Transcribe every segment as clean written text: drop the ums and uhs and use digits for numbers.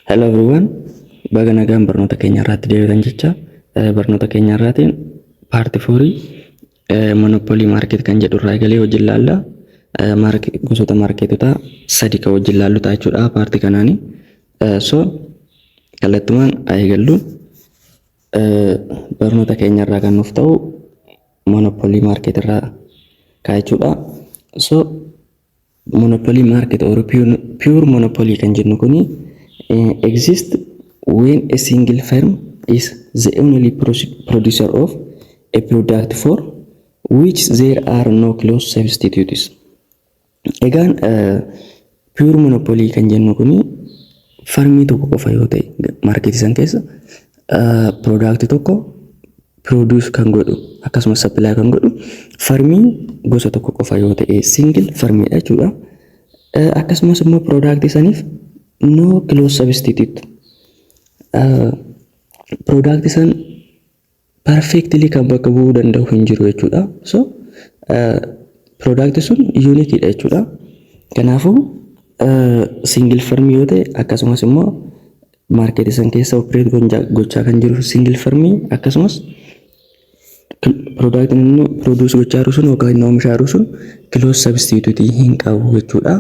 Hello everyone, baga nagaan barnoota keenya irratti deebitan jecha barnoota keenya irraatiin paartii 4 monopoly market kan jedhu irraa eegalee hojii ilaalla. Gosoota marketotaa sadii kan hojii ilaallu ta'a jechuudha paartii kanaani. So kallattumaan eegallu barnoota keenya irraa kan nuuf ta'u monopoly market irraa ka'a jechuudha. So monopoly market or pure monopoly kan jennu kuni exist when a single firm is the only producer of a product for which there are no close substitutes. Egaan pure monopoly kan jennu kuni firmii tokko qofa yoo ta'e marketii san keessa product tokko produce kan godhu akkasumas supply kan godhu firmii gosa tokko qofa yoo ta'e single firmii jechuudha. Akkasumas immoo product saniif no close substitute. Product san perfectly kan bakka bu'uu danda'u hin jiru jechuudha. So product sun unique dha jechuudha. Kanaafuu single firm yoo ta'e akkasumas immoo market san keessa operate gochaa kan jiru single firm akkasumas product inni produce gochaa jiru sun yookaan oomishaa jiru sun close substitute hin qabu jechuudha.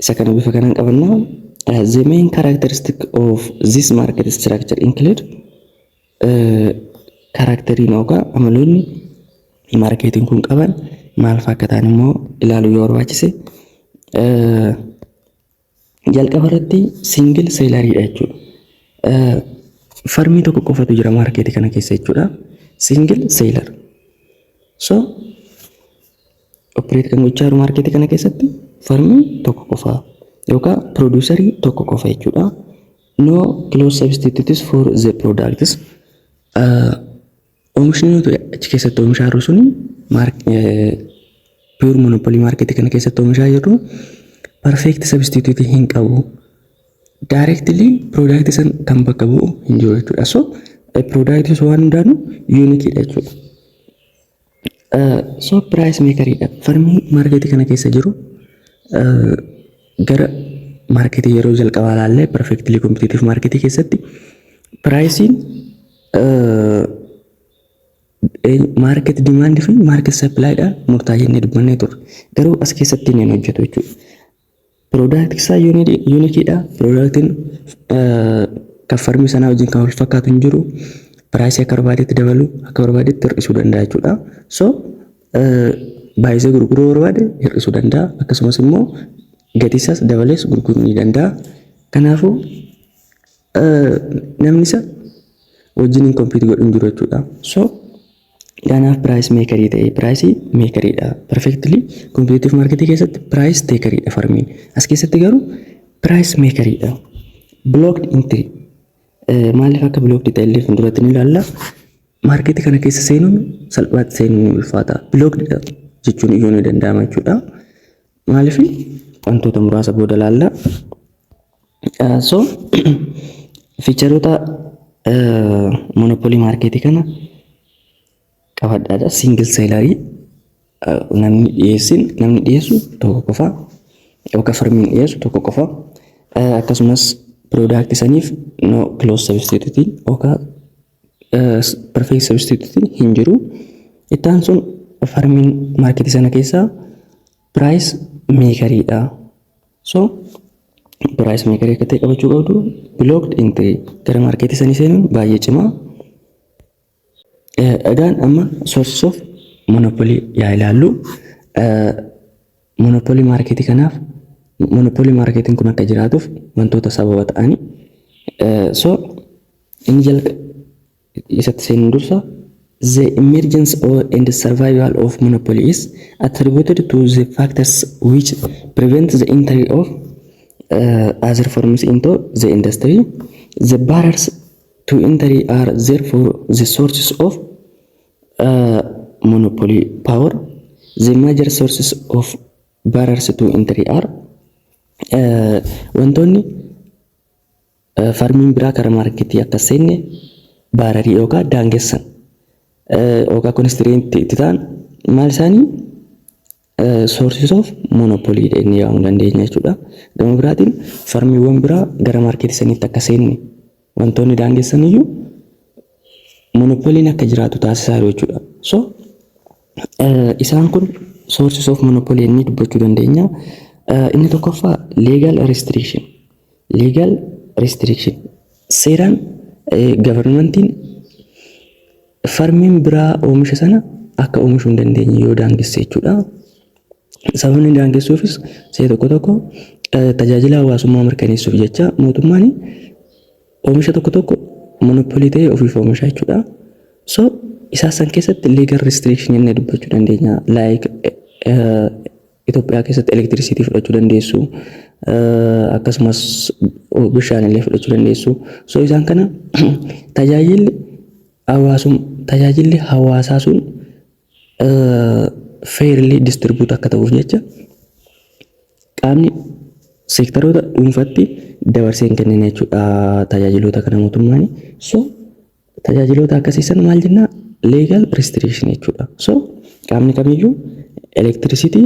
Isa kana bifa kanaan qabannaa. The main characteristic of this market structure include karakteriin yookaan amaloonni marketiin kun qaban maal fakkaatan immoo ilaaluu yoo barbaachise jalqaba irratti single seelerii dha jechuudha. Firmii tokko qofatu jira marketii kana keessa jechuudha. Single seeler. So operate kan gochaa jiru marketii kana keessatti firmii tokko qofa yookaan producerii tokko qofa jechuudha. No close substitutes for the products. Oomishni nuti achi keessatti oomishaa jirru suni pure monopoly market kana keessatti oomishaa jirru perfect substitute hin qabu. Directly product san kan bakka bu'u hin jiru jechuudha. So product waan hundaanuu unique dha jechuudha. So price maker dha. Firmii market kana keessa jiru gara marketii yeroo jalqabaa ilaalle perfectly competitive marketii keessatti pricing market demand fi market supply dha murtaa'ee dubbannee turre. Garuu as keessatti inni hojjetu jechuudha. Product isaa unique dha. Productiin kan firmii sanaa wajjin kan wal fakkaatu hin jiru. Price akka barbaadetti dabalu akka barbaadetti hir'isuu danda'a jechuudha. So baay'isee gurguruu barbaade hir'isuu danda'a. Akkasumas immoo gatii isaas dabalees gurguruu ni danda'a. Kanaafuu namni isa wajjin hin compete godhu hin jiru jechuudha. So kanaaf price maker ta'e price maker dha. Perfectly competitive market keessatti price taker dha firmiin. As keessatti garuu price maker dha. Blocked entry. Maaliif akka blocked ta'e illee fuulduratti ni ilaalla. Marketii kana keessa seenuun salphaatti seenuun ulfaata. Blocked jechuun iyyuu ni danda'ama jechuudha. Maaliif wantoota muraasa booda ilaalla. So fiicharoota monopoly marketii kana qabadhaadha. Single seelerii namni dhiyeessu tokko qofa yookaan firmiin dhiyeessu tokko qofa. Akkasumas product saniif no close substitute yookaan perfect substitute hin jiru. Ittaan sun firmiin marketii sana keessaa price maker dha. So price maker akka ta'e qabachuu qabdu blocked entry gara marketii sanii seenuun baay'ee cimaa. Egaan amma sources of monopoly yaa ilaallu. Monopoly marketii kanaaf monopoly marketiin kun akka jiraatuuf wantoota sababa ta'ani. So inni jalqaba isatti seenuun dursa the emergence and survival of monopoly is attributed to the factors which prevent the entry of other firms into the industry. The barriers to entry are therefore the sources of monopoly power. The major sources of barriers to entry are wantoonni farmiin biraa karaa marketii akka seenne baararii yookaan daangessan yookaan constraint itti ta'an maal isaanii sources of monopoly inni yaa'uu dandeenya jechuudha. Gama biraatiin farmiiwwan biraa gara maarkeetii saniitti akka seenne wantoonni daangessan iyyuu monopoliin akka jiraatu taasisaa jiru jechuudha. So isaan kun sources of monopoly inni dubbachuu dandeenya. Inni tokkoffaa legal restriction. Legal restriction seeraan governmentiin farmiin biraa oomisha sana akka oomishuu hin dandeenye yoo daangesse jechuudha. Sababni daangessuufis see tokko tajaajila hawaasummaa mirkaneessuuf jecha mootummaan oomisha tokko monopolii ta'ee ofiif oomisha jechuudha. So isaa san keessatti legal restriction inni dubbachuu dandeenya. Like Itoophiyaa keessatti electricity fudhachuu dandeessu, akkasumas bishaan illee fudhachuu dandeessu. So isaan kana tajaajilli hawaasaa sun fairly distribute akka ta'uuf jecha qaamni seektaroota dhuunfaatti dabarsee hin kennine jechuudha tajaajiloota kana mootummaan. So tajaajiloota akkasiisan maal jenna legal restriction jechuudha. So qaamni kamiyyuu electricity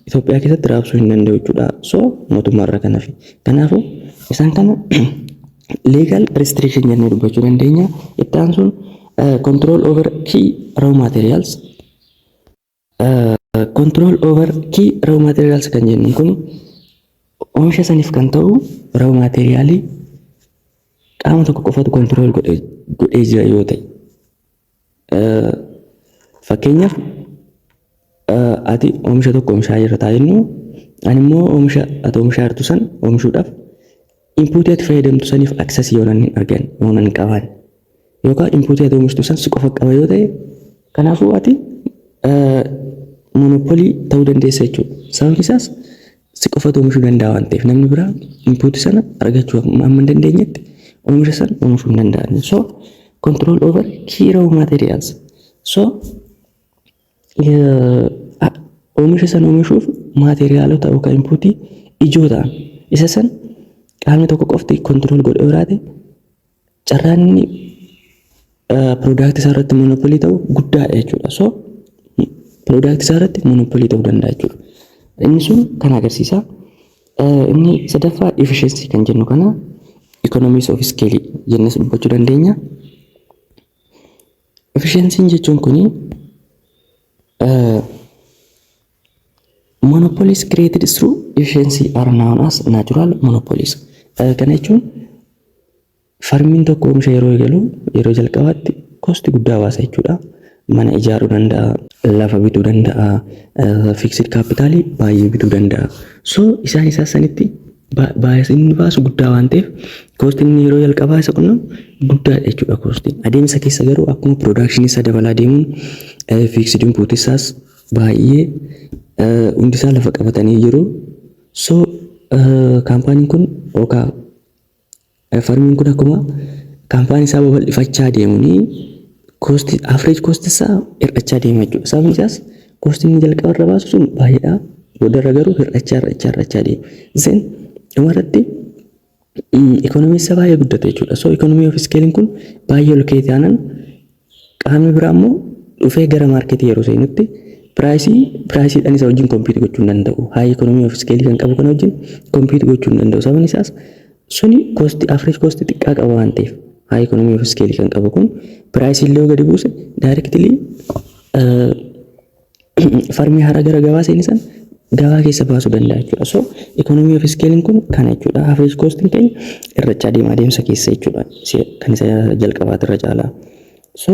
Itoophiyaa keessatti raabsuu hin danda'u jechuudha. So mootummaarra kanaaf. Kanaafuu isaan kana legal restriction jennee dubbachuu dandeenya. Itti aansuun control over key raw materials. Control over key raw materials kan jennu kun oomisha saniif kan ta'u raw materialii qaama tokko qofatu control godhee jira yoo ta'e. Fakkeenyaaf ati oomisha tokko oomishaa jirta jennu ani immoo ati oomishaa jirtu san oomishuudhaaf inpuutii ati fayyadamtu saniif access yoo nan argan yoo nan qaban yookaan inpuutii ati oomishtu san si qofa qaba yoo ta'e kanaafuu ati monopolii ta'uu dandeessa jechuudha. Sababni isaas si qofatu oomishuu danda'a waan ta'eef namni biraa inpuutii sana argachuu amma hin dandeenyetti oomisha sana oomishuu hin danda'an. So control over key raw materials. So oomisha sana oomishuuf maateriaalota yookaan inpuutii ijoo ta'an isa san qaamni tokko qofti control godhee jiraate carraan inni product isaa irratti monopolii ta'u guddaadha jechuudha. So product isaa irratti monopolii ta'uu danda'a jechuudha. Inni sun kan agarsiisa. Inni sadaffaa efficiency kan jennu kana economies of scale jennes dubbachuu dandeenya. Efficiency jechuun kuni monopolies created through efficiency are known as natural monopolies. Kana jechuun farmiin tokko oomisha yeroo eegalu yeroo jalqabaatti kosti guddaa baasa jechuudha. Mana ijaaruu danda'a, lafa bituu danda'a, fixed capital baay'ee bituu danda'a. So isaan sanitti baay'inni baasu guddaa waan ta'eef kostiin yeroo jalqabaa isa kun guddaadha jechuudha kostiin. Adeemsa keessa garuu akkuma production isa dabalaa deemuun fixed input isaas baay'ee hundi isaa lafa qabatanii jiru. So kaampaaniin kun yookaan farmiin kun akkuma kaampaanii isaa babal'ifachaa deemuuni kosti average kosti isaa hir'achaa deema jechuudha. Sababni isaas kostiin jalqaba irra baasu sun baay'eedha. Boodarra garuu hir'achaa deema. Then dhumarratti ikoonomii isaa baay'ee guddata jechuudha. So ikoonomii of scaling kun baay'ee ol ka'ee taanaan qaamni biraa immoo dhufee gara maarkeetii yeroo seenutti piraayisiidhaan isa wajjin kompiit gochuu hin danda'u. High economy of scale kan qabu kana wajjin kompiit gochuu hin danda'u. Sababni isaas suni kosti average kosti xiqqaa qaba waan ta'eef high economy of scale kan qabu kun piraayisii illee gadi buuse directly farmii haaraa gara gabaa seenisan gabaa keessa baasuu danda'a jechuudha. So economy of scale kun kana jechuudha. Average costing keenya irrachaa deema adeemsa keessa jechuudha. Kan isa jalqabaati irra caalaa. So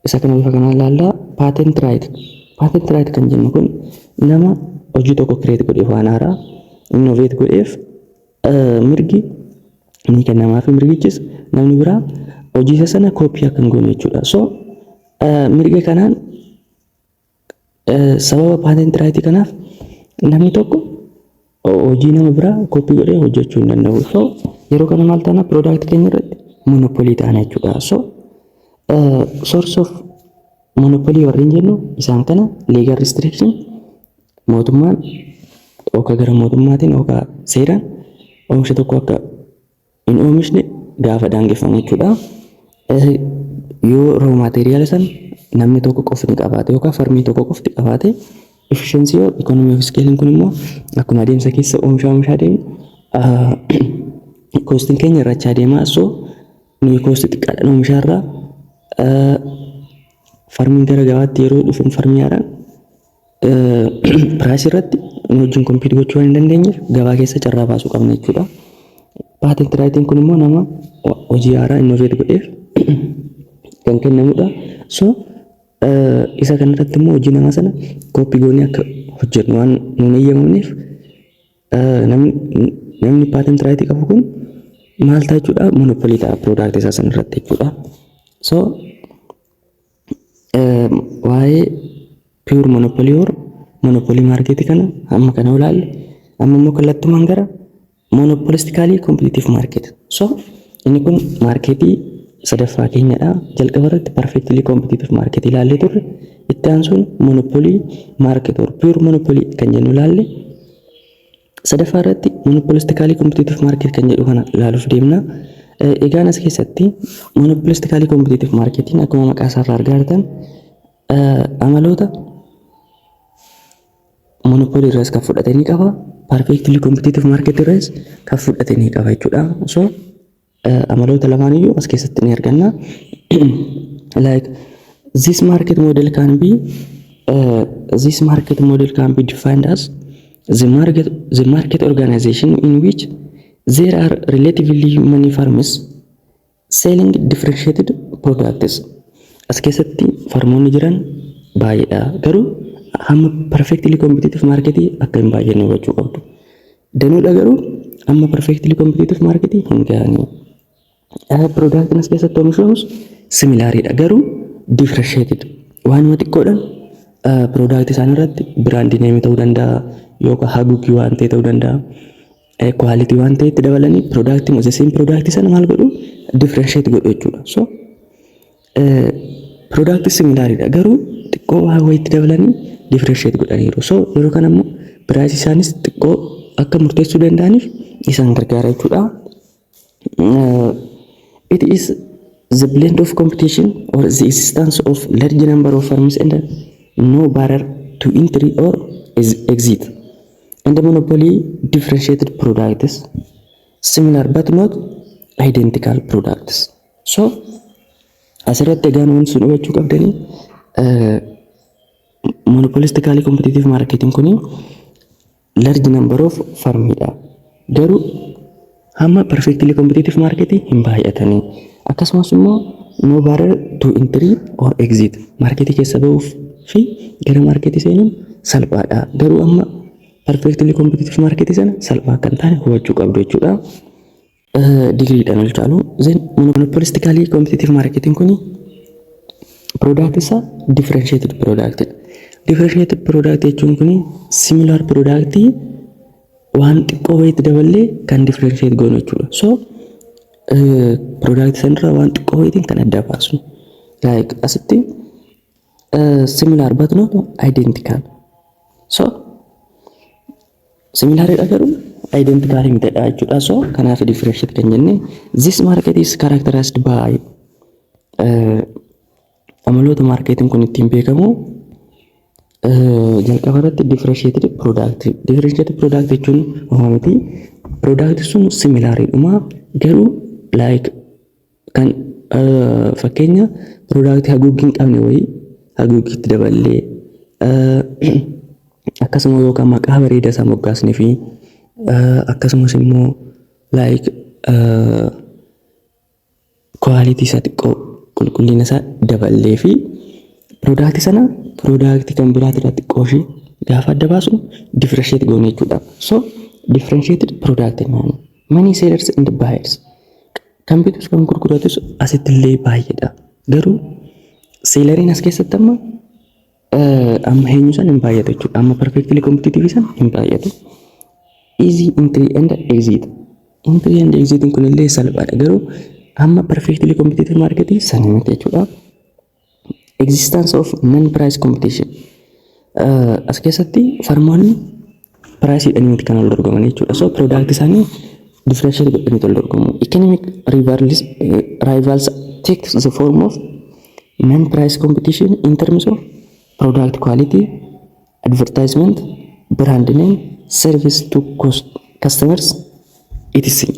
isa kana bifa kanaan ilaallaa patent right. Patent right kan jennu kun nama hojii tokko create godheef waan haaraa innovate godheef mirgi ni kennamaaf mirgichis namni biraa hojii isa sana koopii akka hin goone jechuudha. So mirga kanaan sababa patent right kanaaf namni tokko hojii nama biraa koopii godhee hojjechuu hin danda'u. So yeroo kana maal taana product keenya irratti monopolii taana jechuudha. So source of monopoly warreen jennu isaan kana legal restriction mootummaan yookaan gara mootummaatiin yookaan seeraan oomisha tokko akka hin oomishne gaafa daangeffamu jechuudha. Yoo raw material san namni tokko qofti qabaate yookaan farmii tokko qofti qabaate efficiency or economy of scale kun immoo akkuma adeemsa keessa oomishaa deemu koostiin keenya irrachaa deemaa. So nuyi koostii xiqqaadhaan oomishaarraa farmiin gara gabaatti yeroo dhufu farmii haaraan piraayisii irratti nu wajjin kompiit gochuu waan hin dandeenyeef gabaa keessa carraa baasuu qabna jechuudha. Patent raayitiin kun immoo nama hojii haaraa innoveet godheef kan kennamudha. So isa kanarratti immoo hojii nama sana koppii goonee akka hojjennu waan nuun eeyyamamneef namni patent raayitii qabu kun maal ta'a jechuudha, monopolii ta'a product isaa sana irratti jechuudha. So waa'ee pure monopoly or monopoly market kana amma kana ulaalle amma immoo kallattumaan gara monopolistically competitive market. So inni kun marketii sadaffaa keenyadha. Jalqaba irratti perfectly competitive market ilaallee turre, itti aansuun monopoly market or pure monopoly kan jennu ilaalle, sadaffaa irratti monopolistically competitive market kan jedhu kana ilaaluuf deemna. Egaan as keessatti monopolistically competitive marketiin akkuma maqaa isaa irraa argaa jirtan amaloota monopoly irraas kan fudhatanii qaba, perfectly competitive market irraas kan fudhatanii qaba jechuudha. So amaloota lamaan iyyuu as keessatti ni arganna. Like this market model can be defined as the market organization in which there are relatively many firms selling differentiated products. As keessatti farmoonni jiran baay'eedha. Garuu hamma perfectly competitive market akka hin baay'anne hubachuu qabdu. Danuudha garuu amma perfectly competitive market hin ga'ani. Productiin as keessatti oomishamus similaaridha. Garuu differentiated waanuma xiqqoodhaan product isaan irratti biraandii neemii ta'uu danda'a yookaan haguuggii waan ta'e ta'uu danda'a. Quality waan ta'e itti dabalanii product the same product sana maal godhu differentiate godhu jechuudha. So product similaaridha. Garuu xiqqoo waa wayitti dabalanii differentiate godhaniiru. So yeroo kana immoo price isaanis xiqqoo akka murteessuu danda'aniif isaan gargaara jechuudha. It is the blend of competition or the existence of large number of firms and no barrier to entry or exit. And the monopoly differentiated products, similar but not identical products. So asirratti egaan waan sun hubachuu qabdanii monopolistically competitive marketing kuni large number of firmidha. Garuu hamma perfectly competitive market hin baay'atanii. Akkasumas immoo no barrier to entry or exit. Marketii keessa ba'uuf fi gara marketii seenuun salphaadha. Garuu amma perfectly competitive market sana salphaa kan taane hubachuu qabdu jechuudha. Digriidhaan ol caalu. Then monopolistically competitive marketing kuni product isa differentiated product. Differentiated product jechuun kuni similar product waan xiqqoo wayitti daballee kan differentiate goonu jechuudha. So product sanarraa waan xiqqoo wayitiin kan adda baasu. Like asitti similar but not identical. So similar garuu identical mitadha jechuudha. So kanaaf differentiate kan jenne. This market is characterized by amaloota marketiin kun ittiin beekamu jalqaba irratti differentiated product jechuun miti product sun similaaridhuma garuu like kan fakkeenya product haguuggii hin qabne wayii haguuggiitti daballee akkasuma yookaan maqaa bareedaa isaa moggaasnee fi akkasumas immoo like quality isaa xiqqoo qulqullina isaa daballee fi product sana product kan biraati irraa xiqqoo ishee gaafa adda baasu differentiate goone jechuudha. So differentiated product jennaani. Many sellers and buyers kan bitus kan gurguratus asitti illee baay'eedha. Garuu selleriin as keessatti amma eenyu san hin baay'atu jechuudha. Amma perfectly competitive san hin baay'atu. Easy entry and exit. Entry and exit kun illee salphaadha. Garuu amma perfectly competitive market sana miti jechuudha. Existence of non-price competition. As keessatti farmoonni price hidhanii kan wal dorgoman jechuudha. So product isaanii differentiate godhanii wal dorgomu. Economic rivals take the form of non-price competition in terms of product quality, advertisement, brand name, service to customers etc.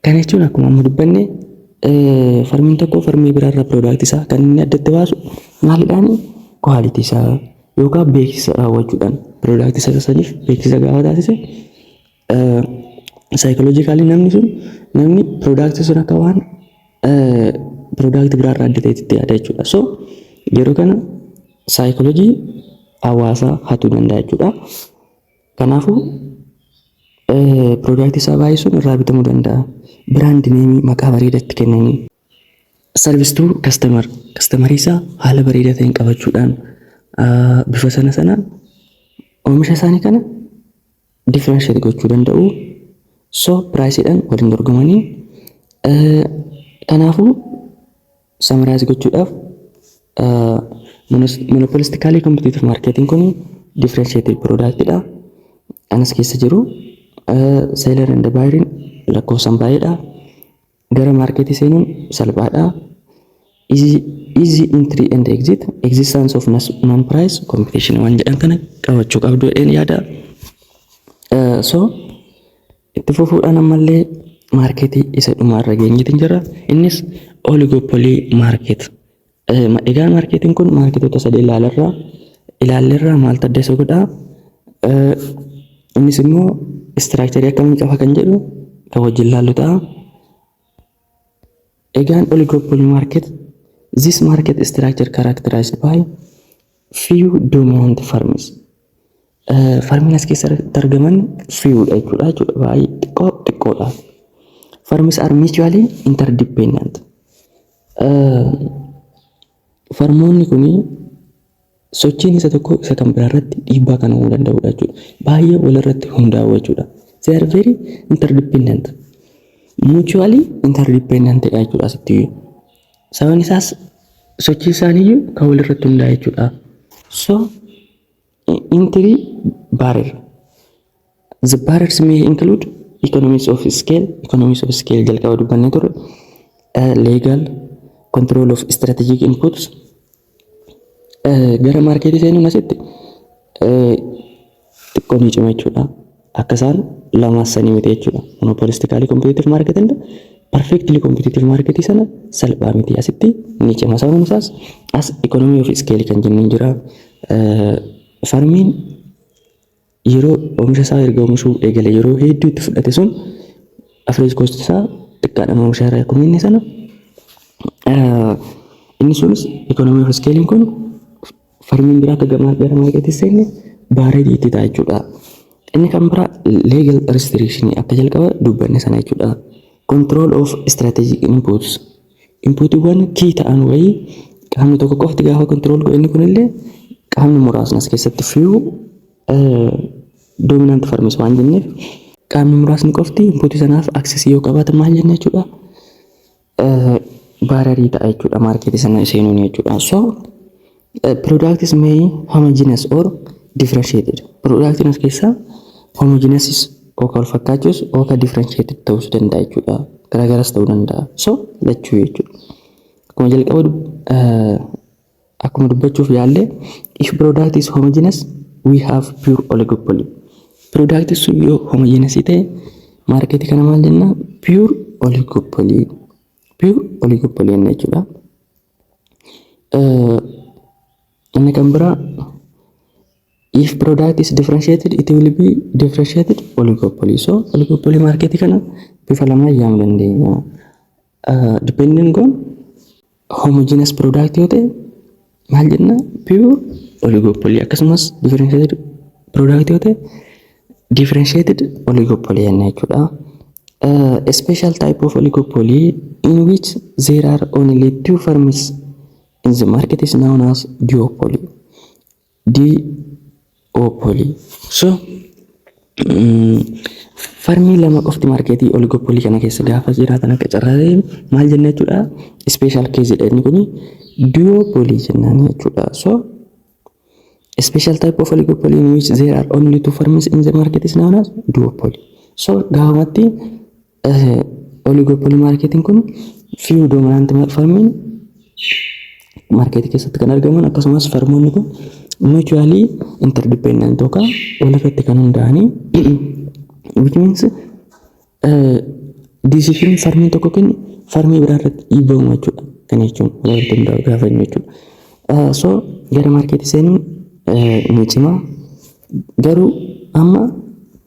Kana jechuun akkuma amma dubbanne farmiin tokko farmii biraarraa piroodaaktii isaa kan inni addatti baasu maalidhaan quality isaa yookaan beeksisa raawwachuudhaan piroodaaktii isaa saniif beeksisa gaafa taasise psychologically namni piroodaaktii sun akka waan piroodaaktii biraarraa adda ta'etti yaada jechuudha. So yeroo kana psychology hawaasaa hatuu danda'a jechuudha. Kanaafuu piroodaaktii isaa baay'isuun irraa bitamuu danda'a. Brand name maqaa bareedaatti kennanii service to customer isaa haala bareedaa ta'een qabachuudhaan bifa sanaan oomisha isaanii kana differentiate gochuu danda'u. So priceidhaan waliin dorgomanii kanaafuu summarize gochuudhaaf monopolistically competitive marketing kun differentiated product dha. Anas keessa jiru seller and buyer lakkoofsan baay'eedha. Gara marketii seenuun salphaadha. Easy entry and exit, existence of non-price competition waan jedhan kana qabachuu qabdu jedheen yaada. So itti fufuudhaan ammallee marketii isa dhumaarra geenyeetiin jira. Innis oligopoly market. Egaan marketiin kun marketoota sadii ilaalleerraa maaltu adda isa godhaa? Innis immoo istiraakcharii akkamii qaba kan jedhu kan wajjin ilaallu ta'a. Egaan oligopoly market, this market structure characterized by few dominant firms. Firmiin as keessatti argaman fewdha jechuudha. Baay'ee xiqqoodha. Firms are mutually interdependent. Firmoonni kun sochiin isa tokko isa kan biraa irratti dhiibbaa kan uumuu danda'udha jechuudha. Baay'ee walirratti hundaa'u jechuudha. They are very interdependent. Mutually interdependent jechuudha asitti. Sababni isaas sochii isaaniiyyuu kan walirratti hundaa'e jechuudha. So entry barrier. The barriers may include economies of scale jalqaba dubbannee turre, legal control of strategic inputs. Gara marketii seenuun asitti xiqqoo ni cima jechuudha. Akka isaan lamaasanii miti jechuudha. Monopolistically competitive marketing perfectly competitive marketii sana salphaa miti asitti ni cima. Sababni isaas as economy of scale kan jennuun jira. Farmiin yeroo oomisha isaa erga oomishuu eegale yeroo hedduu itti fudhate sun average cost isaa xiqqaadhaan oomisha irraa kun inni sana inni sunis economy of scale kun farmiin biraa akka gara marketii seenne baay'ee itti ta'a jechuudha. Inni kan biraa legal restriction akka jalqaba dubbanne sana jechuudha. Control of strategic inputs. Inputiiwwan key ta'an wayii qaamni tokko qofti gaafa control godhe inni kunillee qaamni muraasni as keessatti few dominant firms waan jenneef qaamni muraasni qofti inputii sanaaf access yoo qabaatan maal jenna jechuudha. Baararii ta'a jechuudha marketii sana seenuun jechuudha. So products may homogeneous or differentiated. Products as keessaa homogeneous yookaan fakkaachus yookaan differentiated ta'uu danda'a jechuudha. Garaagaras ta'uu danda'a. So lachuu jechuudha. Akkuma jalqaba akkuma dubbachuuf yaalle if product is homogeneous we have pure oligopoly. Product sun yoo homogeneous ta'e marketii kana maal jenna? Pure oligopoly. Pure oligopoly jenna jechuudha. Inni kan biraa if product is differentiated it will be differentiated oligopoly. So oligopoly marketii kana bifa lamaan yaamuu dandeenya. Depending on homogeneous product yoo ta'e maal jenna? Pure oligopoly. Akkasumas differentiated product yoo ta'e differentiated oligopoly jenna jechuudha. A special type of oligopoly in which there are only two firms in the market is known as duopoly. Duopoly. So farmii lama qofti marketii oligopoly kana keessa gaafa jiraatan akka carraa maal jenna jechuudha? Special case dha inni kuni duopoly jennaan jechuudha. So a special type of oligopoly in which there are only two firms in the market is known as duopoly. So gaafatti oligopoly marketing kun few dominant firms marketii keessatti kan argaman akkasumas firmoonni kun mutually interdependent yookaan walirratti kan hundaa'anii which means discipline farmii tokko kenni farmii biraa irratti dhiibbaa jechuudha. Kan jechuun walirratti hundaa'u gaafa inni jechuudha. So gara maarkeetii seenuun ni cima garuu amma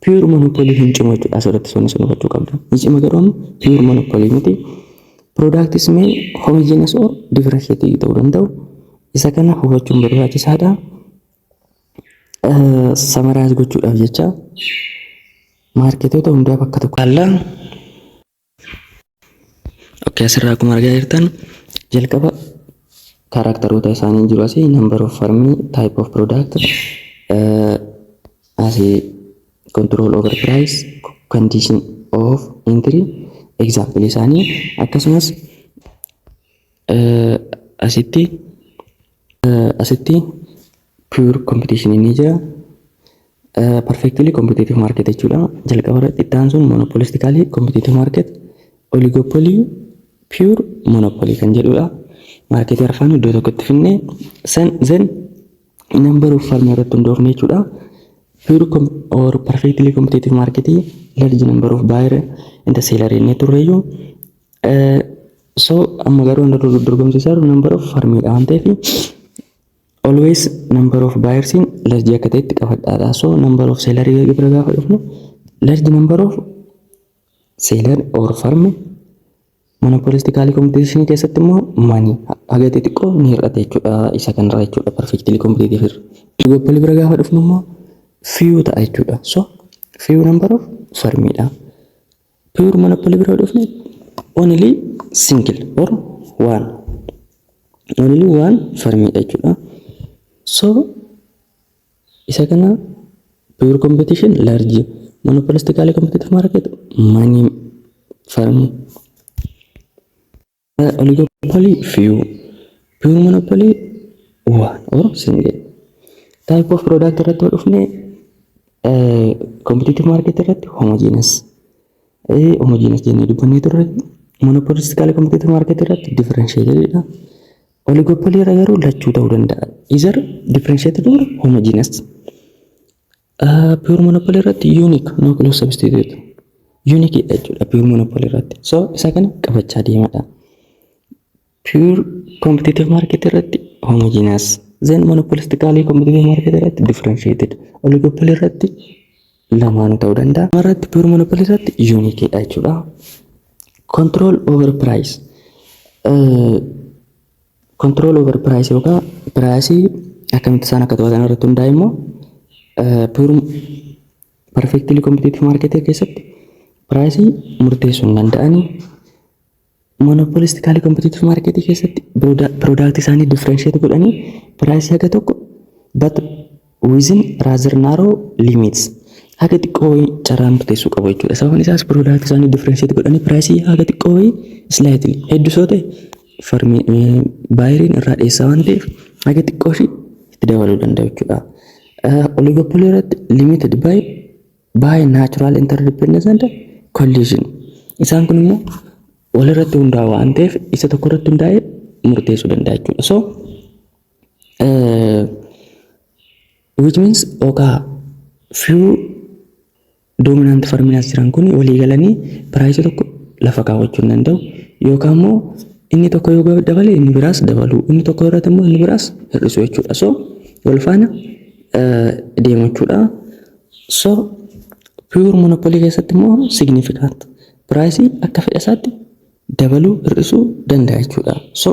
pure monopoly hin cimu jechuudha. Asirratti sun hubachuu qabda. Ni cima garuu amma pure monopoly miti. Products may homogeneous or differentiated ta'uu danda'u. Isa kana hubachuun barbaachisaadha. Summarize gochuudhaaf jecha maarkeetota hundaa bakka tokko alla. Okay, asirraa akkuma argaa jirtan jalqaba karakteroota isaanii jiru asii number of farmii, type of product, asii control over price, condition of entry, example isaanii akkasumas asitti pure competition ni jira. Perfectly competitive market jechuudha. Jalqaba irratti itti aansuun monopolistically competitive market, oligopoly, pure monopoly kan jedhudha. Marketii arfan iddoo tokkotti finne then number of farmer irratti hundoofne jechuudha. Pure or perfectly competitive market large number of buyer and the seller inni turreeyyu. So amma garuu hunda dorgomsiisaa number of farmer waan ta'eef always number of buyers in large akka ta'etti qabadhaadha. So number of seller bira gaafa dhufnu large number of seller or farm monopolistically competition keessatti immoo money haga xixiqqoo ni hir'ata jechuudha. Isa kanarraa jechuudha perfectly competitive. Oligopoly bira gaafa dhufnu immoo few ta'a jechuudha. So few number of farmidha. Pure monopoly bira dhufne only single or one only one farmidha jechuudha. So isa kana pure competition large, monopolistically competitive market money farm, oligopoly few, pure monopoly one or single. Type of product irratti dhufne competitive market irratti homogeneous jennee dubbannee turre. Monopolistically competitive market irratti differentiated. Oligopoly irra garuu lachuu ta'uu danda'a. Either differentiated or homogeneous. Pure monopoly irratti unique, no close substitute. Unique jechuudha pure monopoly irratti. So isa kana qabachaa deemadha. Pure competitive market irratti homogeneous. Then monopolistically competitive market irratti differentiated. Oligopoly irratti lamaanuu ta'uu danda'a. Irratti pure monopoly irratti unique jechuudha. Control over price. Control over price yookaan price akkamitti isaan akka to'atan irratti hundaa'e immoo pure perfectly competitive market keessatti price murteessuu hin danda'anii. Monopolistically competitive market keessatti product isaanii differentiate godhanii price haga tokko but within rather narrow limits haga xiqqoo carraan murteessuu qabu jechuudha. Sababni isaas product isaanii differentiate godhanii price haga xiqqoo slightly hedduu soo ta'e farmii baayiriin irraa dheessaa waan ta'eef haga xiqqoo ishii itti dabaluu danda'u jechuudha. Oligopoly irratti limited by natural interdependence and collision. Isaan kun immoo walirratti hundaa'u waan ta'eef isa tokko irratti hundaa'ee murteessuu danda'a jechuudha. So which means few dominant farmers jiran kun walii galanii price tokko lafa kaawwachuu danda'u yookaan immoo inni tokko yoo dabale inni biraas dabalu, inni tokko irratti immoo inni biraas hir'isu jechuudha. So wal faana deemu jechuudha. So pure monopoly keessatti immoo significant price akka fedha isaatti dabaluu hir'isuu danda'a jechuudha. So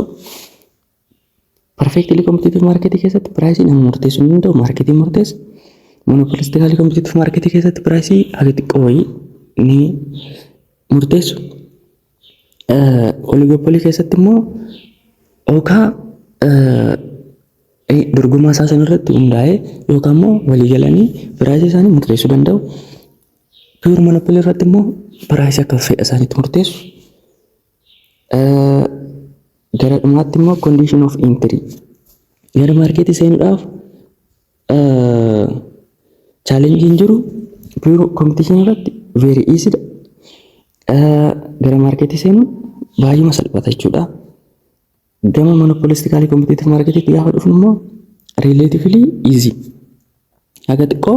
perfectly competitive market keessatti price nama murteessuu hin danda'u, marketiin murteessa. Monopolistically competitive market keessatti price haga xiqqoo wayii ni murteessu. Oligopoly keessatti immoo dorgomaa isaa sanarratti hundaa'ee yookaan immoo walii galanii price isaanii murteessuu danda'u. Pure monopoly irratti immoo price akka fedha isaaniitti murteessu. Gara dhumaatti immoo condition of entry. Gara markeetii seenuudhaaf challenge jiru pure competition irratti very easy dha. Gara markeetii seenuun baay'ee salphata jechuudha. Gama monopolistically competitive marketiitti gaafa dhufnu immoo relatively easy. Haga xiqqoo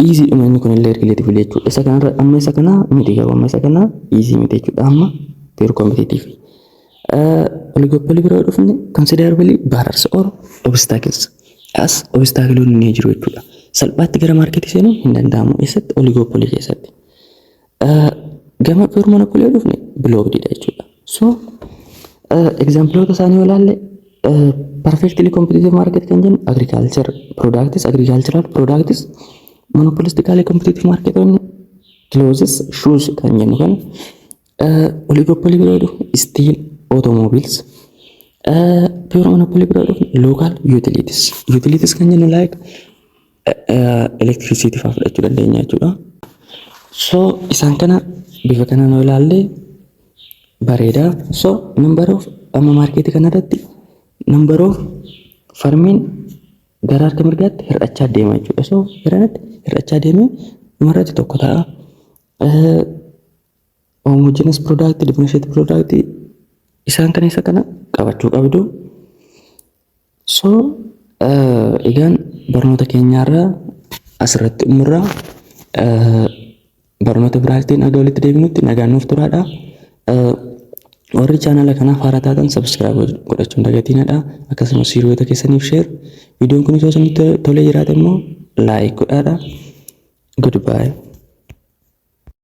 easy dhuma inni kunillee relatively jechuudha. Isa kanarra amma isa kana miti garuu amma isa kana easy miti jechuudha. Amma very competitive. Oligopoly bira dhufne considerably barriers or obstacles. As obstacle ni jiru jechuudha. Salphaatti gara marketii seenuun hin danda'amu. Eessatti oligopoly keessatti. Gama pure monopoly dhufne blocked dha jechuudha. So example isaanii ilaalle perfectly competitive market kan jennu agricultural products monopolistically competitive market on clothes shoes kan jennu kan oligopoly bira dhufne steel automobiles pure monopoly bira dhufne local utilities kan jennu like electricity faa fudhachuu dandeenya jechuudha. So isaan kana bifa kanaan ilaalle bareeda. So number of amma marketii kanarratti number of farmiin gara harka mirgaatti hir'achaa deema jechuudha. So garanatti hir'achaa deemee dhumarratti tokko ta'a. Homogeneous product, differentiated product isaan kana isa kana qabachuu qabdu. So egaan barnoota keenyaarraa asirratti umurraa barnoota biraatiin aga walitti deebinutti nagaan nuuf turaadha. Warri chaanala kanaaf haaraa taatan subscribe godhachuun dagatiinadha. Akkasumas hiriyoota keessaniif share. Viidiyoon kun osoo isinitti tolee jiraate immoo like godhaadha. Goodbye.